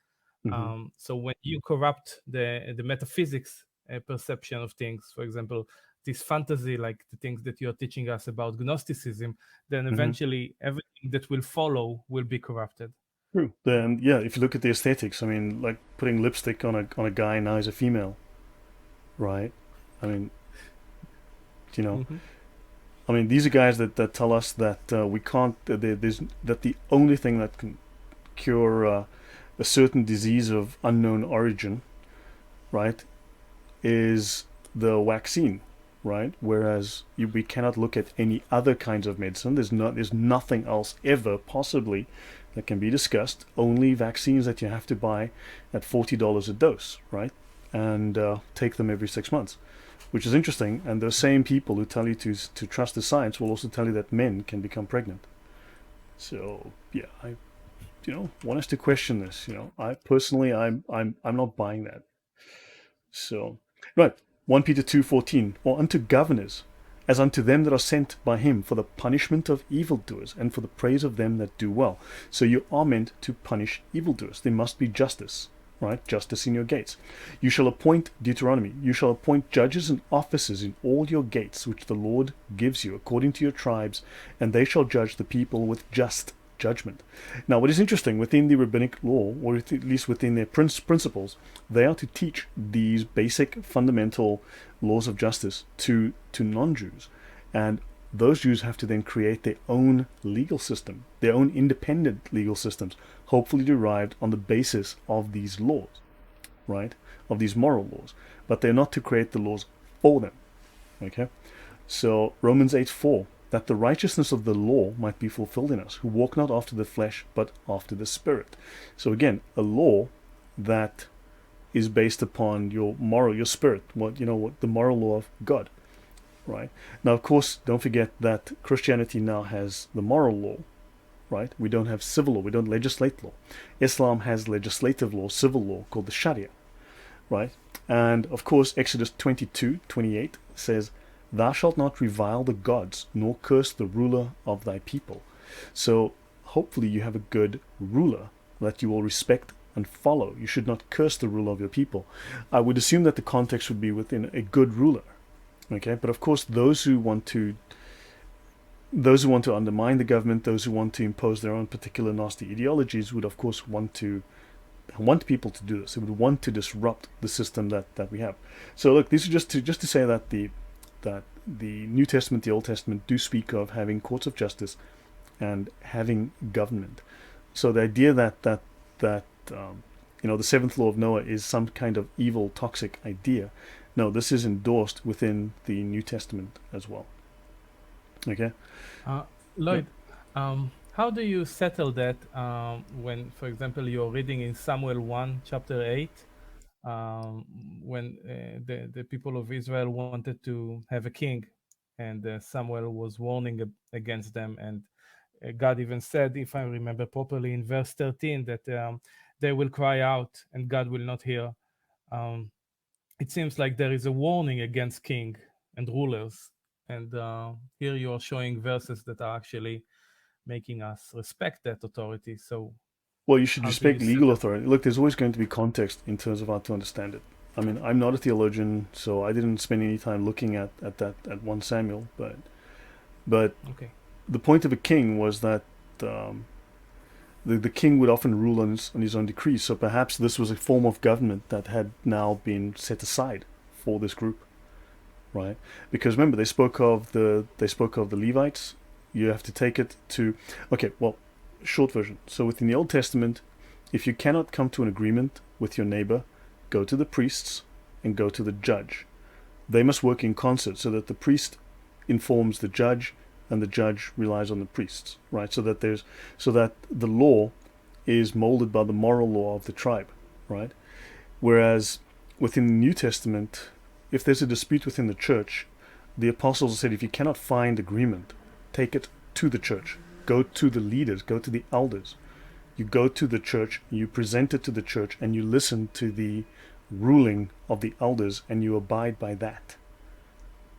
Mm-hmm. So when you corrupt the metaphysics perception of things, for example, this fantasy, like the things that you're teaching us about Gnosticism, then Mm-hmm. eventually everything that will follow will be corrupted. True. Then yeah, if you look at the aesthetics, I mean, like putting lipstick on a guy now he's a female, right? I mean, you know, Hmm. I mean, these are guys that tell us that we can't. There's that the only thing that can cure a certain disease of unknown origin, right, is the vaccine, right? Whereas we cannot look at any other kinds of medicine. There's nothing else ever possibly that can be discussed. Only vaccines that you have to buy at $40 a dose, right? And take them every 6 months, which is interesting. And those same people who tell you to trust the science will also tell you that men can become pregnant. So yeah, I want us to question this. I personally, I'm not buying that. So, right, 1 Peter 2:14, or unto governors, as unto them that are sent by him for the punishment of evildoers and for the praise of them that do well. So you are meant to punish evildoers. There must be justice, right? Justice in your gates. You shall appoint, Deuteronomy, you shall appoint judges and officers in all your gates, which the Lord gives you according to your tribes, and they shall judge the people with just judgment. Now, what is interesting within the rabbinic law, or at least within their principles, they are to teach these basic fundamental laws of justice to non-Jews, and those Jews have to then create their own legal system, their own independent legal systems, hopefully derived on the basis of these laws, right? Of these moral laws, but they're not to create the laws for them. Okay, so Romans 8:4, that the righteousness of the law might be fulfilled in us, who walk not after the flesh, but after the Spirit. So again, a law that is based upon your spirit, what the moral law of God, right? Now, of course, don't forget that Christianity now has the moral law, right? We don't have civil law, we don't legislate law. Islam has legislative law, civil law, called the Sharia, right? And of course, Exodus 22:28 says, thou shalt not revile the gods, nor curse the ruler of thy people. So hopefully you have a good ruler that you will respect and follow. You should not curse the ruler of your people. I would assume that the context would be within a good ruler. Okay, but of course those who want to undermine the government, those who want to impose their own particular nasty ideologies would of course want people to do this. They would want to disrupt the system that we have. So look, these are just to say that the New Testament, the Old Testament do speak of having courts of justice and having government. So the idea that the seventh law of Noah is some kind of evil, toxic idea, no, this is endorsed within the New Testament as well. Okay. Uh, Yeah. Lloyd, how do you settle that when, for example, you're reading in Samuel 1, chapter 8, um, when the people of Israel wanted to have a king, and Samuel was warning against them, and God even said, if I remember properly, in verse 13, that they will cry out and God will not hear. Um, it seems like there is a warning against king and rulers, and here you are showing verses that are actually making us respect that authority. So Well, you should how do you respect legal settle? authority. Look, there's always going to be context in terms of how to understand it. I mean, I'm not a theologian, so I didn't spend any time looking at that at 1 Samuel, but Okay. the point of a king was that um, the king would often rule on his own decrees. So perhaps this was a form of government that had now been set aside for this group, right? Because remember, they spoke of the Levites. You have to take it to. Okay, well, short version. So within the Old Testament, if you cannot come to an agreement with your neighbor, go to the priests and go to the judge. They must work in concert so that the priest informs the judge, and the judge relies on the priests, right? So that the law is molded by the moral law of the tribe, right? Whereas within the New Testament, if there's a dispute within the church, the apostles said if you cannot find agreement, take it to the church. Go to the leaders, go to the elders. You go to the church, you present it to the church, and you listen to the ruling of the elders, and you abide by that.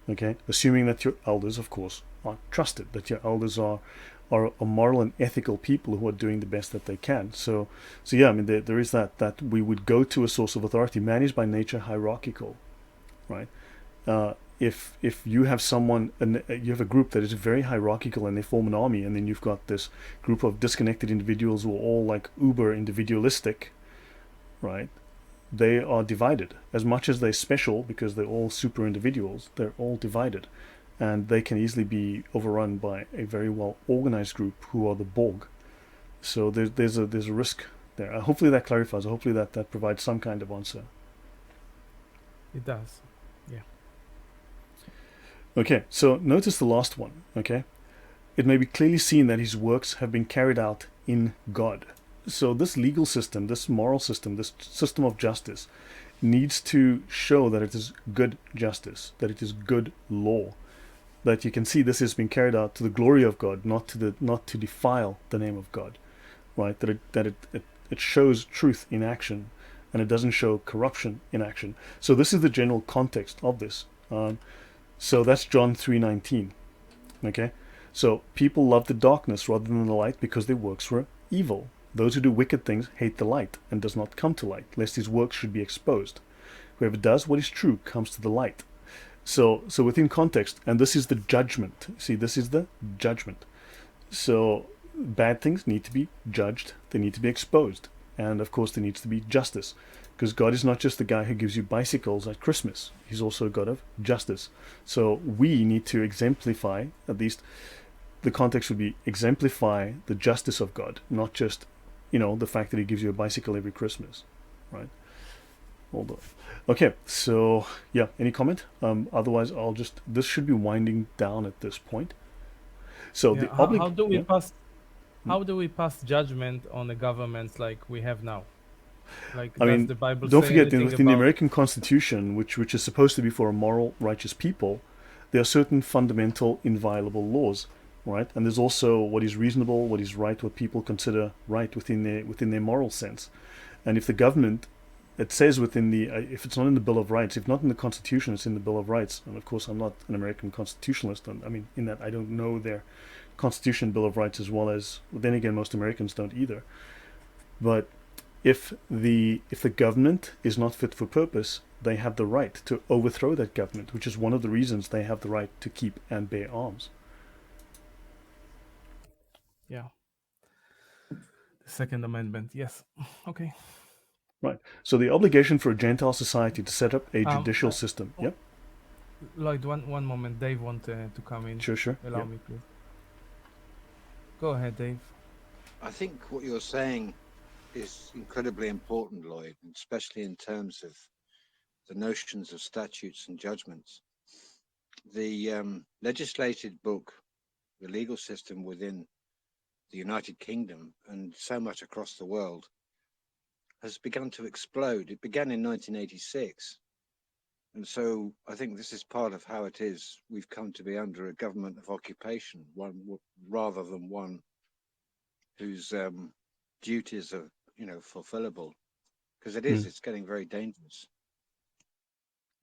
Okay? Assuming that your elders, of course, are trusted, that your elders are moral and ethical people who are doing the best that they can. So yeah, I mean, there is that we would go to a source of authority. Man is by nature hierarchical, right? If you have someone, and you have a group that is very hierarchical and they form an army, and then you've got this group of disconnected individuals who are all like uber individualistic, right? They are divided. As much as they're special because they're all super individuals, they're all divided. And they can easily be overrun by a very well organized group who are the Borg. So there's a risk there. Hopefully that clarifies. Hopefully that provides some kind of answer. It does. Yeah. Okay, so notice the last one. Okay, it may be clearly seen that his works have been carried out in God. So this legal system, this moral system, this system of justice needs to show that it is good justice, that it is good law, that you can see this has been carried out to the glory of God, not to defile the name of God, right? That it shows truth in action, and it doesn't show corruption in action. So this is the general context of this. So that's John 3:19. Okay, so people love the darkness rather than the light because their works were evil. Those who do wicked things hate the light and does not come to light, lest his works should be exposed. Whoever does what is true comes to the light. So within context, and this is the judgment. See, this is the judgment. So bad things need to be judged. They need to be exposed. And of course, there needs to be justice. Because God is not just the guy who gives you bicycles at Christmas. He's also a God of justice. So we need to exemplify, at least the context would be exemplify the justice of God, not just, the fact that he gives you a bicycle every Christmas, right? Hold on. Okay, so yeah, any comment? Otherwise, this should be winding down at this point. So Yeah. How do we pass? How do we pass judgment on the governments like we have now? Like, does the Bible don't say forget, anything within the about? American Constitution, which is supposed to be for a moral, righteous people, there are certain fundamental, inviolable laws, right? And there's also what is reasonable, what is right, what people consider right within their moral sense. And if the government, it says within the, if it's not in the Bill of Rights, if not in the Constitution, it's in the Bill of Rights. And of course, I'm not an American constitutionalist. And I mean, in that I don't know their Constitution, Bill of Rights as well as. Well, then again, most Americans don't either. But if the government is not fit for purpose, they have the right to overthrow that government, which is one of the reasons they have the right to keep and bear arms. Yeah. The Second Amendment. Yes. Okay. Right. So the obligation for a Gentile society to set up a judicial system. Yep. Lloyd, one moment. Dave wanted to come in. Sure. Allow me, please. Go ahead, Dave. I think what you're saying is incredibly important, Lloyd, especially in terms of the notions of statutes and judgments. The legislated book, the legal system within the United Kingdom and so much across the world has begun to explode. It began in 1986. And so I think this is part of how it is. We've come to be under a government of occupation, one rather than one whose duties are, fulfillable. Because it's getting very dangerous.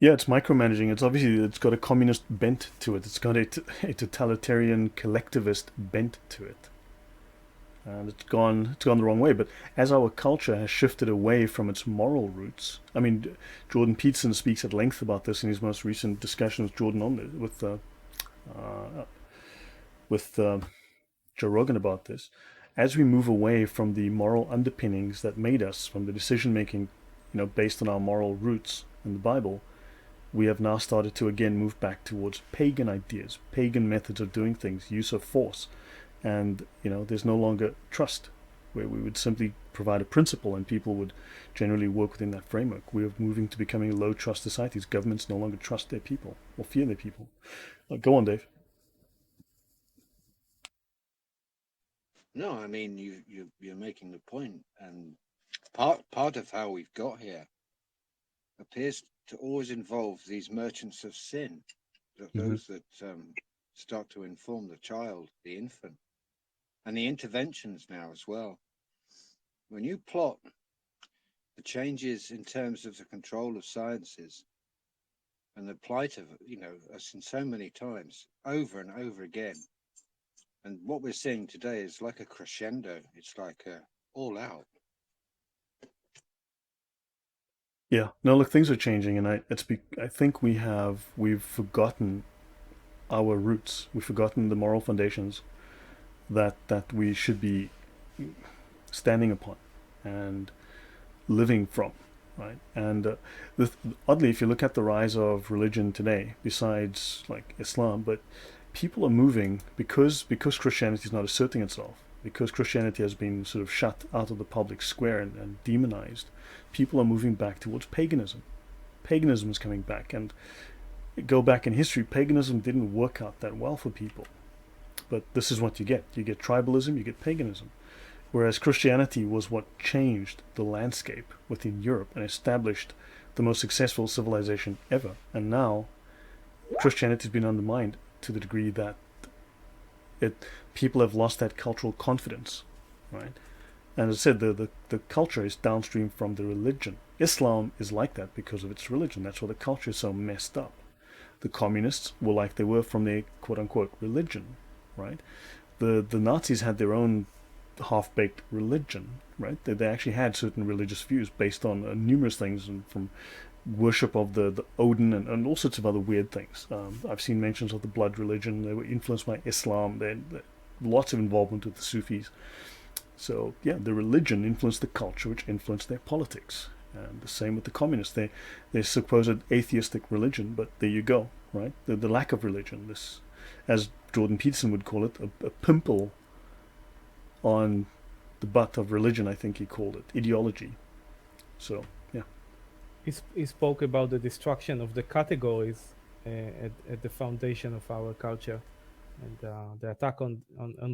Yeah, it's micromanaging. It's got a communist bent to it. It's got a totalitarian collectivist bent to it. And it's gone the wrong way. But as our culture has shifted away from its moral roots, I mean, Jordan Peterson speaks at length about this in his most recent discussion with Jordan on this, with Joe Rogan about this. As we move away from the moral underpinnings that made us, from the decision making, based on our moral roots in the Bible, we have now started to again move back towards pagan ideas, pagan methods of doing things, use of force. And, there's no longer trust, where we would simply provide a principle and people would generally work within that framework. We are moving to becoming low trust societies. Governments no longer trust their people or fear their people. Go on, Dave. No, I mean you're making the point, and part of how we've got here appears to always involve these merchants of sin, Mm-hmm. those that start to inform the child, the infant, and the interventions now as well. When you plot the changes in terms of the control of sciences and the plight of us in so many times over and over again, and what we're seeing today is like a crescendo. It's like all out. Yeah. No, look, things are changing, and I think we've forgotten our roots. We've forgotten the moral foundations that we should be standing upon and living from, right? And oddly, if you look at the rise of religion today, besides like Islam, but people are moving because Christianity is not asserting itself, because Christianity has been sort of shut out of the public square and demonized. People are moving back towards paganism. Paganism is coming back, and go back in history, paganism didn't work out that well for people. But this is what you get. You get tribalism, you get paganism. Whereas Christianity was what changed the landscape within Europe and established the most successful civilization ever. And now Christianity has been undermined to the degree that people have lost that cultural confidence, right? And as I said, the culture is downstream from the religion. Islam is like that because of its religion. That's why the culture is so messed up. The communists were like they were from their quote unquote religion, right? The Nazis had their own half-baked religion, right? They actually had certain religious views based on numerous things, and from worship of the Odin and all sorts of other weird things. I've seen mentions of the blood religion. They were influenced by Islam. They had lots of involvement with the Sufis. So yeah, the religion influenced the culture, which influenced their politics. And the same with the communists. Their supposed atheistic religion, but there you go, right? The lack of religion. This, as Jordan Peterson would call it, a pimple on the butt of religion, I think he called it, ideology. So, yeah. He spoke about the destruction of the categories at the foundation of our culture, and the attack on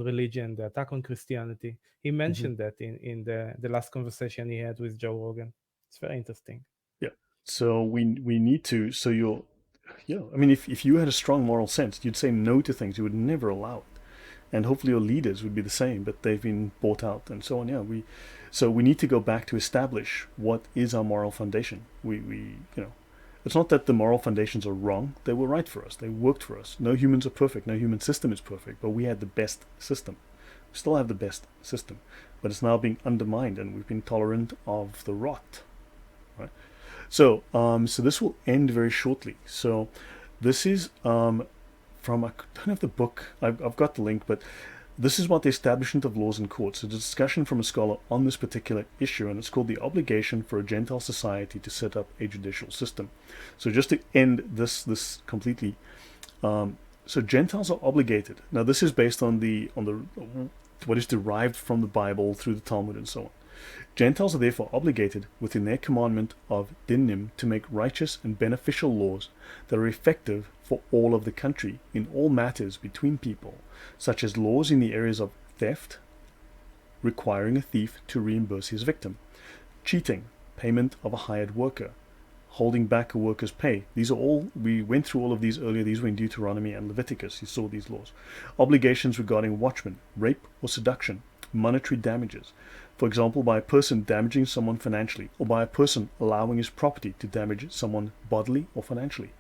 religion, the attack on Christianity. He mentioned that in the last conversation he had with Joe Rogan. It's very interesting. Yeah. So we need to, so you're, yeah, I mean, if you had a strong moral sense, you'd say no to things. You would never allow it. And hopefully your leaders would be the same, but they've been bought out and so on. Yeah, so we need to go back to establish what is our moral foundation. It's not that the moral foundations are wrong. They were right for us. They worked for us. No humans are perfect. No human system is perfect, but we had the best system. We still have the best system, but it's now being undermined, and we've been tolerant of the rot, right? So, so this will end very shortly. So this is from, I don't have the book, I've got the link, but this is what the establishment of laws and courts. It's a discussion from a scholar on this particular issue, and it's called The Obligation for a Gentile Society to Set Up a Judicial System. So just to end this completely, so Gentiles are obligated. Now this is based on the what is derived from the Bible through the Talmud and so on. Gentiles are therefore obligated within their commandment of dinim to make righteous and beneficial laws that are effective for all of the country in all matters between people, such as laws in the areas of theft, requiring a thief to reimburse his victim, cheating, payment of a hired worker, holding back a worker's pay. These are all, we went through all of these earlier. These were in Deuteronomy and Leviticus. You saw these laws. Obligations regarding watchmen, rape or seduction, monetary damages, for example, by a person damaging someone financially, or by a person allowing his property to damage someone bodily or financially,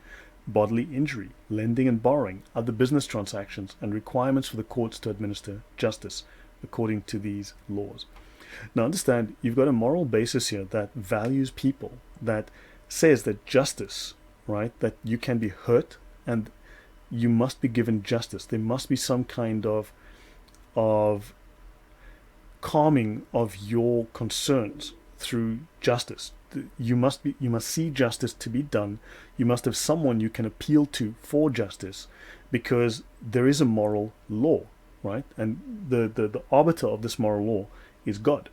bodily injury, lending and borrowing, other business transactions, and requirements for the courts to administer justice according to these laws. Now understand, you've got a moral basis here that values people, that says that justice, right, that you can be hurt and you must be given justice. There must be some kind of calming of your concerns through justice. You must see justice to be done. You must have someone you can appeal to for justice, because there is a moral law, right? And the arbiter of this moral law is God,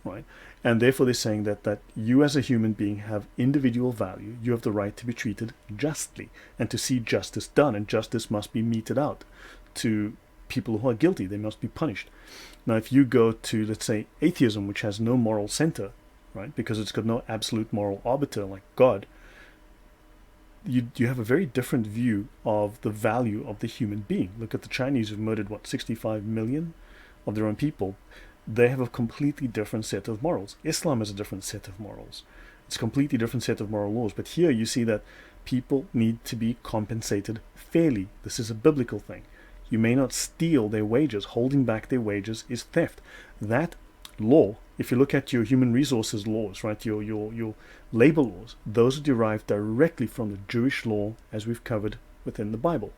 right? And therefore they're saying that you as a human being have individual value. You have the right to be treated justly and to see justice done, and justice must be meted out to people who are guilty. They must be punished. Now, if you go to, let's say, atheism, which has no moral center, right, because it's got no absolute moral arbiter like God, you have a very different view of the value of the human being. Look at the Chinese who've murdered, 65 million of their own people. They have a completely different set of morals. Islam has a different set of morals. It's a completely different set of moral laws. But here you see that people need to be compensated fairly. This is a biblical thing. You may not steal their wages. Holding back their wages is theft. That law, if you look at your human resources laws, right, your labor laws, those are derived directly from the Jewish law as we've covered within the Bible.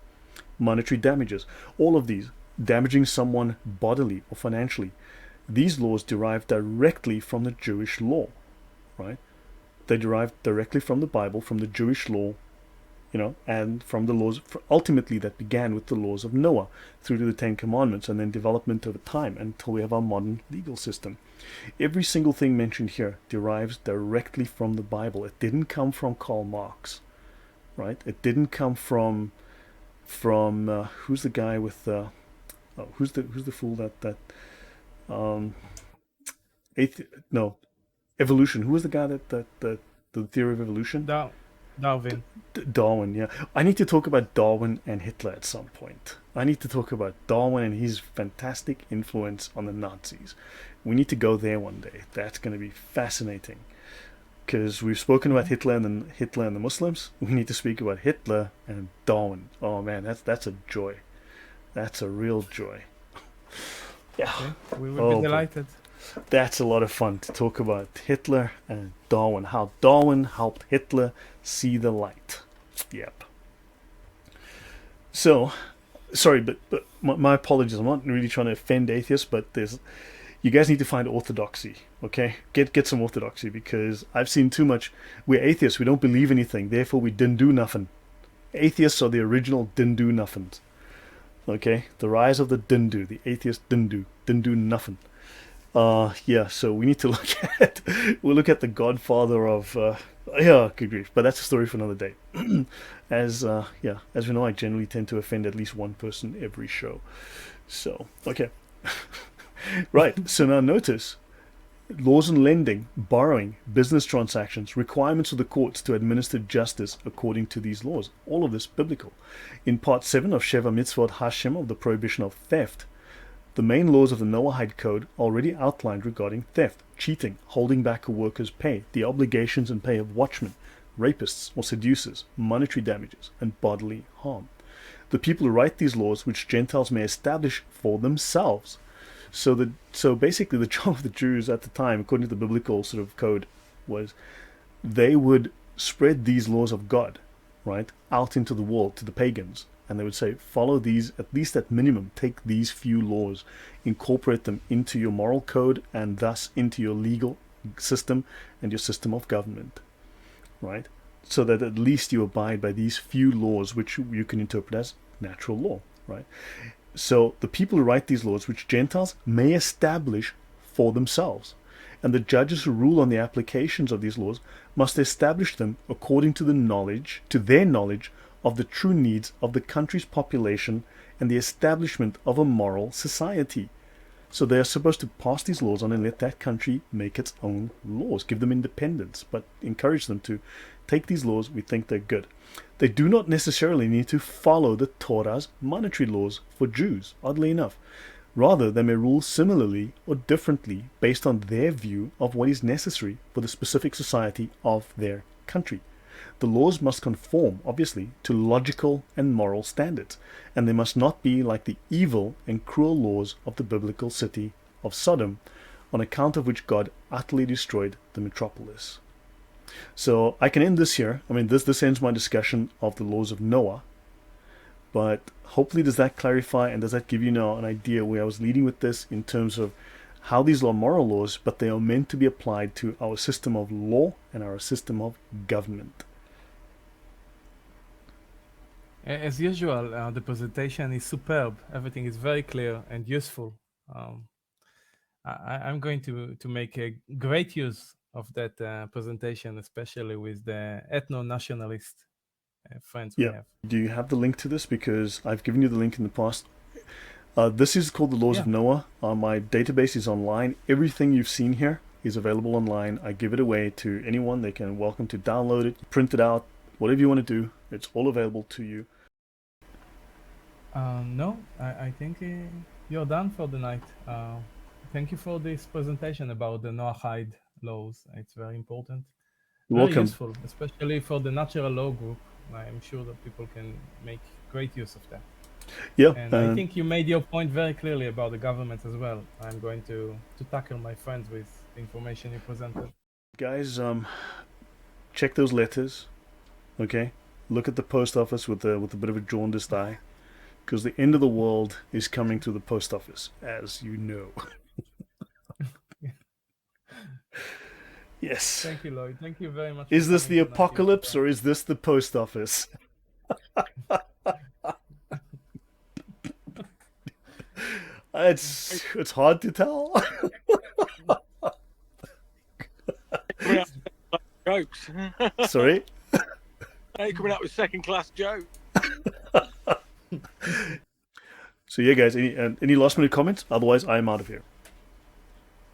Monetary damages, all of these, damaging someone bodily or financially, these laws derive directly from the Jewish law, right? They derive directly from the Bible, from the Jewish law, and from the laws ultimately that began with the laws of Noah through to the Ten Commandments and then development over time until we have our modern legal system. Every single thing mentioned here derives directly from the Bible. It didn't come from Karl Marx, right? It didn't come from who's the guy with who's the fool that evolution. Who was the guy that the theory of evolution? Darwin. Darwin, yeah. I need to talk about Darwin and Hitler at some point. I need to talk about Darwin and his fantastic influence on the Nazis. We need to go there one day. That's going to be fascinating. Because we've spoken about Hitler and the Muslims. We need to speak about Hitler and Darwin. Oh man, that's a joy. That's a real joy. Yeah. Okay. We will be delighted. That's a lot of fun to talk about Hitler and Darwin. How Darwin helped Hitler see the light. Yep. So, sorry, but my apologies. I'm not really trying to offend atheists, but you guys need to find orthodoxy, okay? Get some orthodoxy, because I've seen too much. We're atheists. We don't believe anything. Therefore, we didn't do nothing. Atheists are the original didn't do nothings. Okay? The rise of the didn't do. The atheist didn't do nothing. So we need to look at the godfather of good grief, but that's a story for another day. As we know, I generally tend to offend at least one person every show. So, okay. Right, so now notice laws on lending, borrowing, business transactions, requirements of the courts to administer justice according to these laws. All of this biblical. In part 7 of Sheva Mitzvot Hashem, of the prohibition of theft, the main laws of the Noahide Code already outlined regarding theft, cheating, holding back a worker's pay, the obligations and pay of watchmen, rapists or seducers, monetary damages, and bodily harm. The people who write these laws, which Gentiles may establish for themselves. So basically the job of the Jews at the time, according to the biblical sort of code, was they would spread these laws of God, right, out into the world to the pagans. And they would say, follow these, at least at minimum, take these few laws, incorporate them into your moral code and thus into your legal system and your system of government, right? So that at least you abide by these few laws, which you can interpret as natural law, right? So the people who write these laws, which Gentiles may establish for themselves, and the judges who rule on the applications of these laws must establish them according to their knowledge of the true needs of the country's population and the establishment of a moral society. So they are supposed to pass these laws on and let that country make its own laws, give them independence, but encourage them to take these laws. We think they're good. They do not necessarily need to follow the Torah's monetary laws for Jews, oddly enough. Rather, they may rule similarly or differently based on their view of what is necessary for the specific society of their country. The laws must conform, obviously, to logical and moral standards, and they must not be like the evil and cruel laws of the biblical city of Sodom, on account of which God utterly destroyed the metropolis. So I can end this here. I mean, this ends my discussion of the laws of Noah, but hopefully does that clarify and does that give you now an idea where I was leading with this in terms of how these are moral laws, but they are meant to be applied to our system of law and our system of government. As usual, the presentation is superb. Everything is very clear and useful. I'm going to make a great use of that presentation, especially with the ethno-nationalist friends we have. Do you have the link to this? Because I've given you the link in the past. This is called the Laws Yeah. of Noah. My database is online. Everything you've seen here is available online. I give it away to anyone. They can welcome to download it, print it out, whatever you want to do. It's all available to you. No, I think you're done for the night. Thank you for this presentation about the Noahide laws. It's very important, You're very welcome. useful, especially for the natural law group. I'm sure that people can make great use of that. Yeah, And I think you made your point very clearly about the government as well. I'm going to tackle my friends with the information you presented. guys, check those letters. Okay, look at the post office with a bit of a jaundiced eye, because the end of the world is coming to the post office, as you know. Yes. Thank you, Lloyd. Thank you very much. Is for this coming the tonight. apocalypse or is this the post office? It's hard to tell. Jokes. Sorry. You're coming up with second-class jokes. So yeah, guys, any last minute comments? Otherwise, I'm out of here.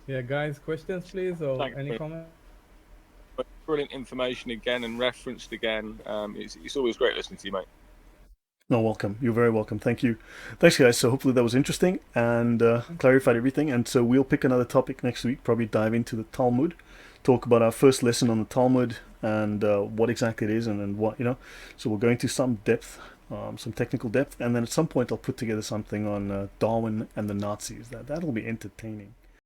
Yeah, guys, questions, please, or Thanks, any Chris. comments? Brilliant information again and referenced again. It's always great listening to you, mate. No, welcome. You're very welcome. Thank you. Thanks, guys. So hopefully that was interesting and clarified everything. And so we'll pick another topic next week, probably dive into the Talmud, talk about our first lesson on the Talmud and what exactly it is and what, you know. So we'll go into some depth, some technical depth. And then at some point I'll put together something on Darwin and the Nazis. That'll be entertaining.